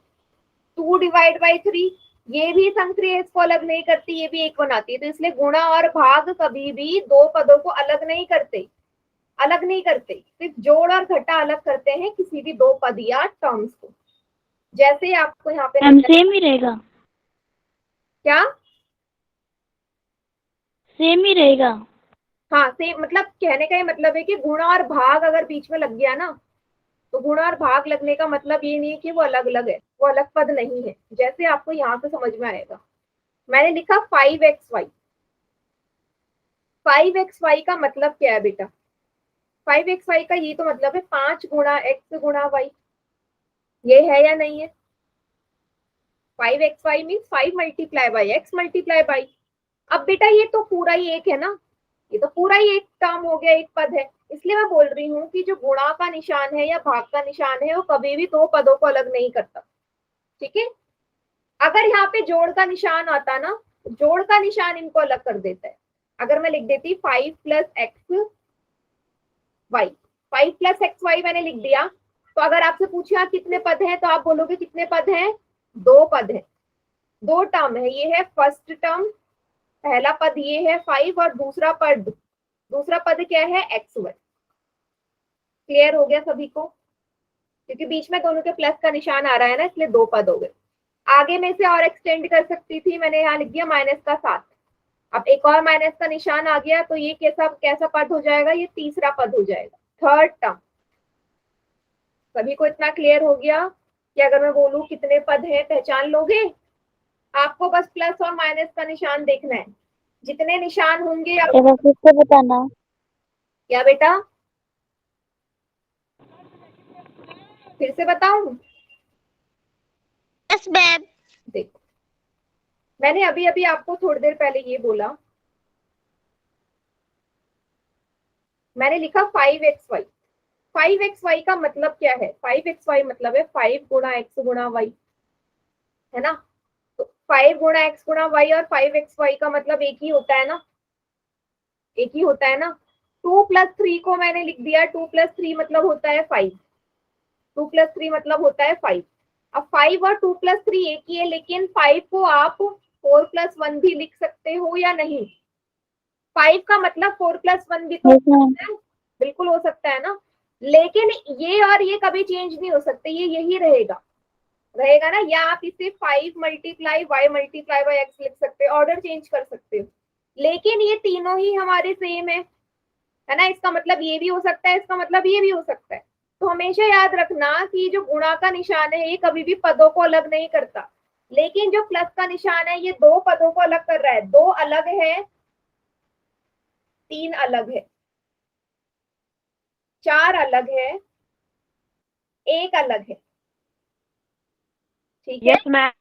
2 / 3, ये भी संक्रिया इसको अलग नहीं करती, ये भी एक बनाती है। तो इसलिए गुणा और भाग कभी भी 2 पदों को अलग नहीं करते, अलग नहीं करते, सिर्फ जोड़ और घटा अलग करते हैं किसी भी 2 पद या टर्म्स को। जैसे आपको यहाँ पे मैम सेम ही रहेगा। क्या, सेम ही रहेगा। हाँ सेम, मतलब कहने का ये मतलब है कि गुणा और भाग अगर बीच में लग गया ना, तो गुणा और भाग लगने का मतलब ये नहीं है कि वो अलग अलग है, वो अलग पद नहीं है। जैसे आपको यहाँ से समझ में आएगा, मैंने लिखा 5xy। 5xy का मतलब क्या है बेटा, 5xy का ये तो मतलब है 5 × x × y, ये है या नहीं है। 5xy means 5 × x × y। अब बेटा ये तो पूरा ही एक है ना, ये तो पूरा ही एक टर्म हो गया, एक पद है। इसलिए मैं बोल रही हूँ कि जो गुणा का निशान है या भाग का निशान है वो कभी भी 2 पदों को अलग नहीं करता। ठीक है, अगर यहाँ पे जोड़ का निशान आता ना, जोड़ का निशान इनको अलग कर देता है। अगर मैं लिख देती 5 + xy, 5 + xy मैंने लिख दिया, तो अगर आपसे पूछा कितने पद हैं तो आप बोलोगे कितने पद हैं, 2 पद हैं, 2 टर्म है। ये है फर्स्ट टर्म, पहला पद ये है 5, और दूसरा पद क्या है, xy। क्लियर हो गया सभी को, क्योंकि बीच में दोनों के प्लस का निशान आ रहा है ना, इसलिए 2 पद हो गए। आगे में से और एक्सटेंड कर सकती थी, मैंने यहाँ लिख दिया -7। अब एक और माइनस का निशान आ गया तो ये कैसा पद हो जाएगा, ये तीसरा पद हो जाएगा, थर्ड टर्म। सभी को इतना क्लियर हो गया कि अगर मैं बोलूं कितने पद हैं पहचान लोगे। आपको बस प्लस और माइनस का निशान देखना है, जितने निशान होंगे एक बार फिर से बताना। क्या बेटा, फिर से बताऊं। Yes, ma'am. देखो, मैंने अभी अभी आपको थोड़ी देर पहले ये बोला, मैंने लिखा 5xy, 5xy का मतलब क्या है? 5xy मतलब है 5 गुणा x गुणा y, है ना? तो 5 गुणा x गुणा y और 5xy का मतलब एक ही होता है ना, एक ही होता है ना। 2 + 3 को मैंने लिख दिया, 2 + 3 मतलब होता है 5, 2 + 3 मतलब होता है 5। अब 5 और 2 + 3 एक ही है, लेकिन 5 को आप 4 + 1 भी लिख सकते हो या नहीं? 5 का मतलब 4 + 1 भी तो Yes, ma'am. है, बिल्कुल हो सकता है ना। लेकिन ये और ये कभी चेंज नहीं हो सकते, ये यही रहेगा, रहेगा ना। या आप इसे 5 × y × x लिख सकते हो, ऑर्डर चेंज कर सकते हो, लेकिन ये तीनों ही हमारे सेम है ना। इसका मतलब ये भी हो सकता है, इसका मतलब ये भी हो सकता है। तो हमेशा याद रखना कि जो गुणा का निशान है ये कभी भी पदों को अलग नहीं करता, लेकिन जो प्लस का निशान है ये दो पदों को अलग कर रहा है। दो अलग है, तीन अलग है, चार अलग है, एक अलग है, ठीक है। Yes ma'am.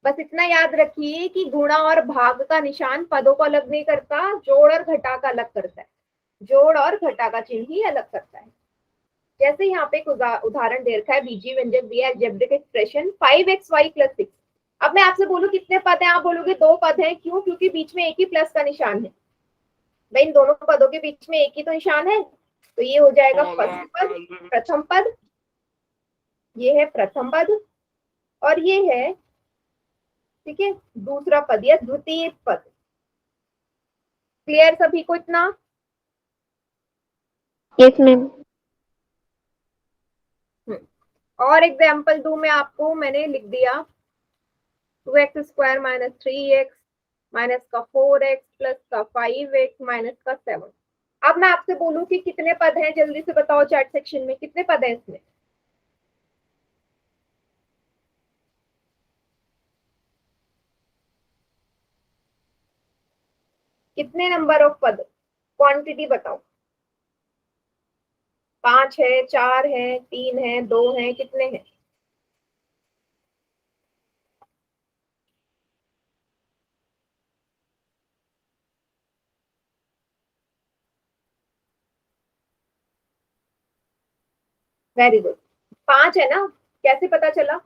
बस इतना याद रखिए कि गुणा और भाग का निशान पदों को अलग नहीं करता, जोड़ और घटा का अलग करता है, जोड़ और घटा का चिन्ह ही अलग करता है। जैसे यहाँ पे एक उदाहरण दे रखा है, बीजीय व्यंजक दिया है, अलजेब्रिक एक्सप्रेशन 5xy + 6। अब मैं आपसे बोलूं कितने पद हैं, आप बोलोगे दो पद हैं। क्यों? क्योंकि बीच में एक ही प्लस का निशान है। भाई इन दोनों पदों के बीच में एक ही तो निशान है, तो ये हो जाएगा फर्स्ट पद, प्रथम पद, ये है प्रथम पद, और ये है, ठीक है, दूसरा पद या द्वितीय पद। क्लियर सभी को इतना? Yes, ma'am. और एग्जाम्पल दूं मैं आपको, मैंने लिख दिया 2x² - 3x - 4x + 5x - 7। अब मैं आपसे बोलूं कि कितने पद हैं, जल्दी से बताओ चैट सेक्शन में कितने पद हैं इसमें। कितने नंबर ऑफ पद, क्वांटिटी बताओ। 5 है, 4 है, 3 है, 2 है, कितने हैं? वेरी गुड, 5 है ना। कैसे पता चला?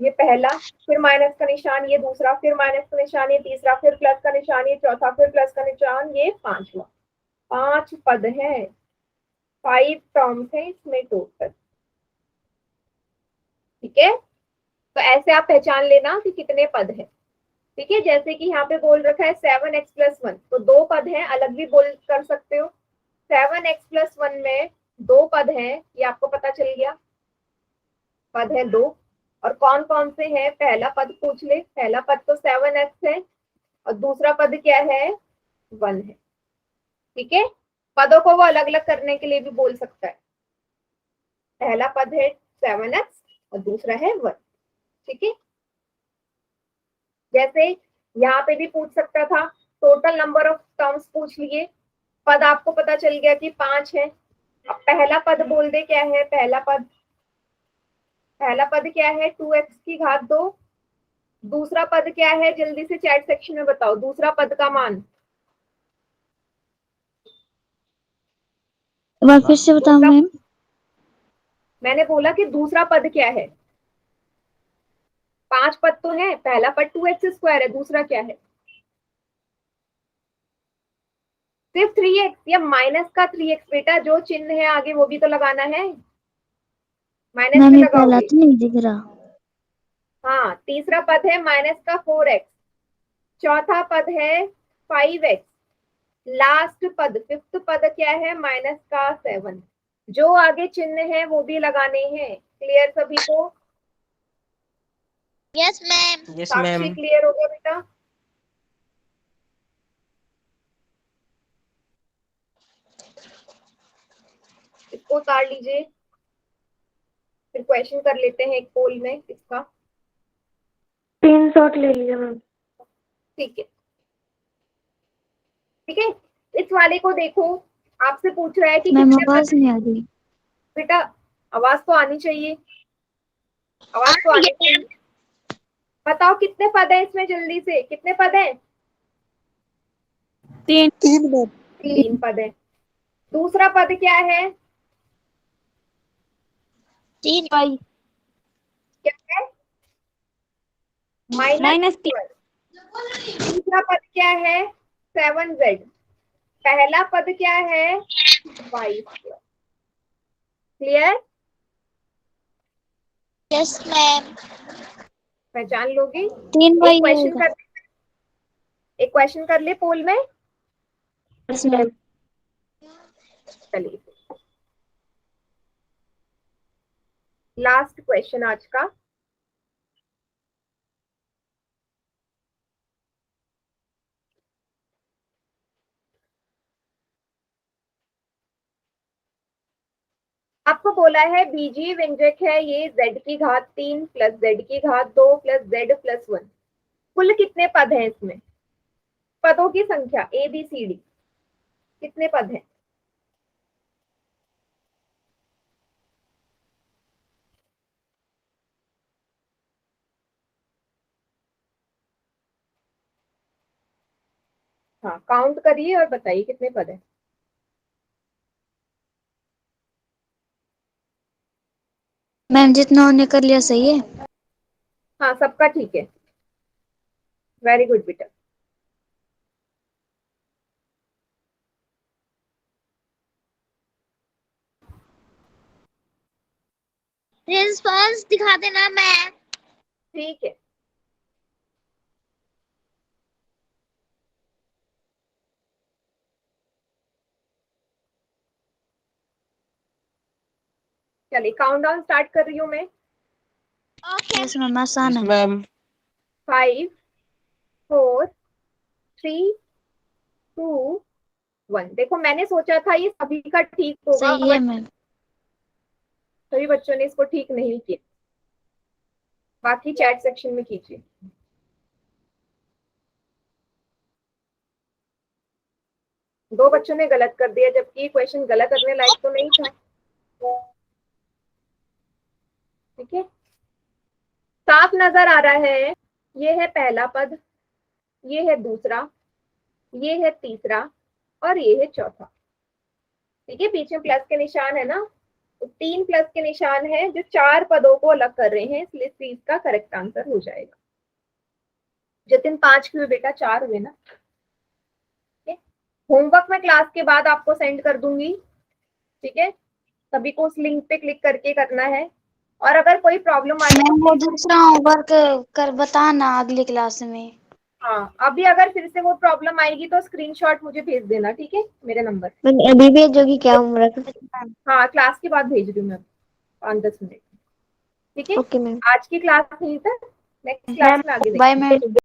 ये पहला, फिर माइनस का निशान, ये दूसरा, फिर माइनस का निशान, ये तीसरा, फिर प्लस का निशान, ये चौथा, फिर प्लस का निशान, ये पांचवा। 5 पद है, 5 टर्म्स है इसमें टोटल, ठीक है। तो ऐसे आप पहचान लेना कि कितने पद हैं, ठीक है। जैसे कि यहाँ पे बोल रखा है 7x + 1, तो दो पद हैं, अलग भी बोल कर सकते हो। 7x + 1 में दो पद हैं, ये आपको पता चल गया, पद है दो। और कौन कौन से हैं? पहला पद पूछ ले, पहला पद तो 7x है, और दूसरा पद क्या है? 1 है, ठीक है। पदों को वो अलग अलग करने के लिए भी बोल सकता है। पहला पद है 7x और दूसरा है 1, ठीक है। जैसे यहाँ पे भी पूछ सकता था, टोटल नंबर ऑफ टर्म्स पूछ लिए, पद आपको पता चल गया कि 5 है। अब पहला पद बोल दे, क्या है पहला पद? पहला पद क्या है? 2x⁻²। दूसरा पद क्या है? जल्दी से चैट सेक्शन में बताओ दूसरा पद का मान। एक बार फिर से बताओ मैम। मैंने बोला कि दूसरा पद क्या है। 5 पद तो है, पहला पद 2x² है, दूसरा क्या है? सिर्फ 3x या माइनस का 3x? बेटा जो चिन्ह है आगे वो भी तो लगाना है, माइनस मैम में ये पहला लगाओगे। तो नहीं दिख रहा। हाँ, तीसरा पद है माइनस का 4x, चौथा पद है 5x, लास्ट पद फिफ्थ पद क्या है? माइनस का 7। जो आगे चिन्ह है वो भी लगाने हैं। क्लियर सभी को? Yes ma'am. यस साक्षी मैम। क्लियर हो गया बेटा? इसको उतार लीजिए, फिर क्वेश्चन कर लेते हैं एक पोल में इसका, 3 शॉट ले लिया मैम। ठीक है। ठीक है, इस वाले को देखो, आपसे पूछ रहा है कि मैम कितने पद आवाज नहीं आ रही। बेटा आवाज तो आनी चाहिए, आवाज तो आनी चाहिए। बताओ कितने पद है इसमें, जल्दी से कितने पद है? 3 3 पद है। दूसरा पद क्या है? 3 y क्या है? माइनस दूसरा पद क्या है? 7z। पहला पद क्या है? y²। क्लियर? Yes ma'am. पहचान लोगी? 3 y एक क्वेश्चन कर ले पोल में। Yes ma'am. चलिए लास्ट क्वेश्चन आज का। आपको बोला है बीजीय व्यंजक है ये z की घात 3 प्लस z की घात 2 प्लस z प्लस 1। कुल कितने पद हैं इसमें? पदों की संख्या ABCD कितने पद हैं? हाँ काउंट करिए और बताइए कितने पद हैं। मैम जितना उन्होंने कर लिया सही है। हाँ सबका ठीक है। वेरी गुड बेटा। रिस्पांस दिखा देना मैम। ठीक है। चलिए काउंट डाउन स्टार्ट कर रही हूँ मैं। ओके यस मैम आसान है। मैम 5 4 3 2 1। देखो मैंने सोचा था ये सभी का ठीक होगा सही है बट मैम। सभी बच्चों ने इसको ठीक नहीं किया। बाकी चैट सेक्शन में कीजिए। दो बच्चों ने गलत कर दिया जबकि क्वेश्चन गलत करने लायक तो नहीं था। ठीक है साफ नजर आ रहा है। ये है पहला पद, ये है दूसरा, ये है तीसरा और ये है चौथा। ठीक है पीछे प्लस के निशान है ना, तो 3 प्लस के निशान है जो 4 पदों को अलग कर रहे हैं, इसलिए सी इसका करेक्ट आंसर हो जाएगा। जतिन 5 क्यों बेटा? 4 हुए ना। होमवर्क मैं क्लास के बाद आपको सेंड कर दूंगी। ठीक है सभी को उस लिंक पे क्लिक करके करना है और अगर कोई प्रॉब्लम आए मैम वो तो दूसरा होमवर्क कर बताना अगली क्लास में। हाँ अभी अगर फिर से वो प्रॉब्लम आएगी तो स्क्रीनशॉट मुझे भेज देना। ठीक है मेरे नंबर। मैम अभी भेजोगी क्या होमवर्क? हाँ क्लास के बाद भेज रही हूँ मैं 5-10 मिनट। ठीक है ओके मैम। आज की क्लास नहीं था, नेक्स्ट क्लास में आगे बाय देखेंगे। मैम।